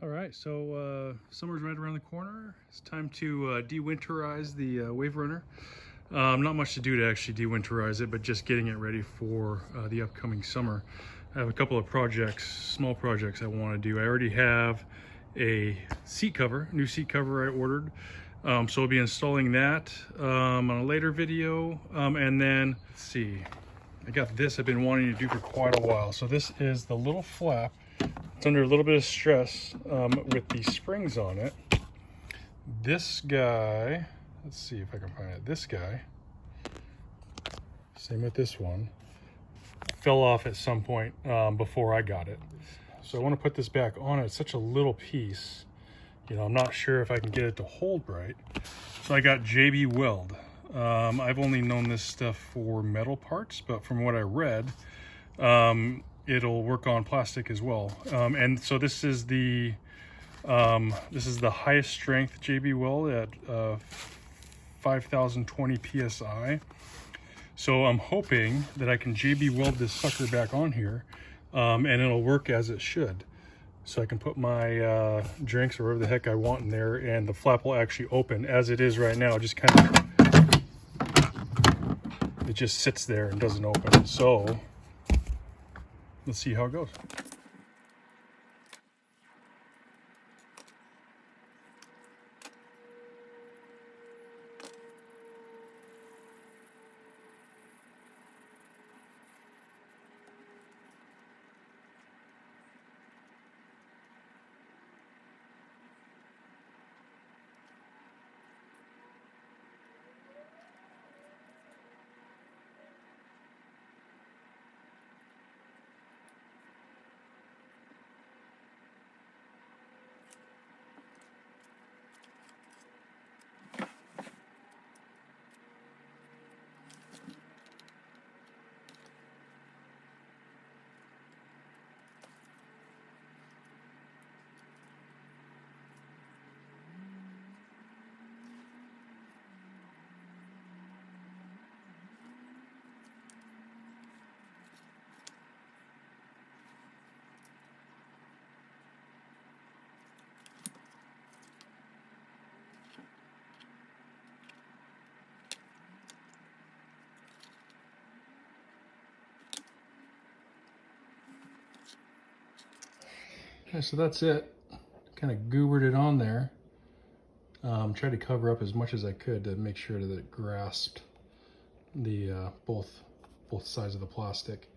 All right, so summer's right around the corner. It's time to de-winterize the Waverunner. Not much to do to actually de-winterize it, but just getting it ready for the upcoming summer. I have a couple of projects, small projects I want to do. I already have a seat cover, new seat cover I ordered. So I'll be installing that on a later video. And then, let's see, I got this I've been wanting to do for quite a while. So this is the little flap. It's under a little bit of stress with the springs on it. This guy, let's see if I can find it. This guy, same with this one, fell off at some point before I got it. So I want to put this back on it. It's such a little piece. You know, I'm not sure if I can get it to hold right. So I got J-B Weld. I've only known this stuff for metal parts, but from what I read, it'll work on plastic as well. And so this is the highest strength J-B Weld at 5020 psi. So I'm hoping that I can J-B Weld this sucker back on here, and it'll work as it should. So I can put my drinks or whatever the heck I want in there, and the flap will actually open. As it is right now, just kind of, it just sits there and doesn't open. So let's see how it goes. Okay, so that's it. Kind of goobered it on there. Tried to cover up as much as I could to make sure that it grasped the both sides of the plastic.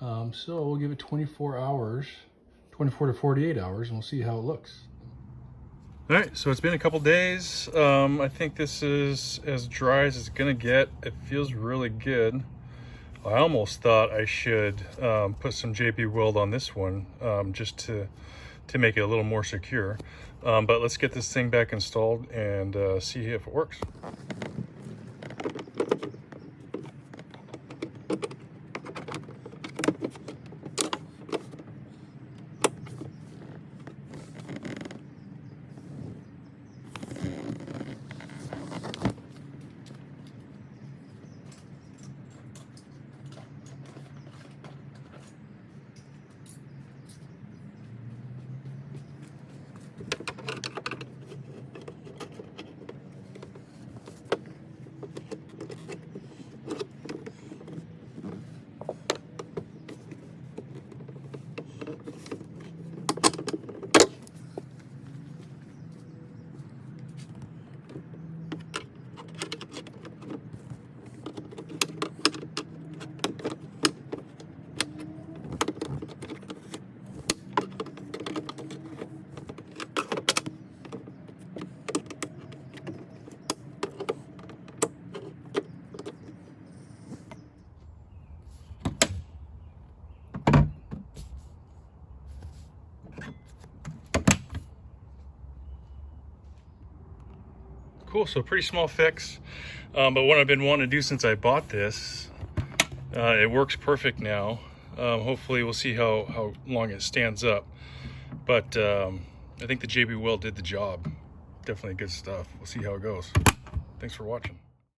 So we'll give it 24 hours, 24 to 48 hours, and we'll see how it looks. All right, so it's been a couple days. I think this is as dry as it's gonna get. It feels really good. I almost thought I should put some J-B Weld on this one just to make it a little more secure. But let's get this thing back installed and see if it works. Cool, so pretty small fix, but what I've been wanting to do since I bought this, it works perfect now. Hopefully we'll see how long it stands up, but I think the J-B Weld did the job. Definitely good stuff. We'll see how it goes. Thanks for watching.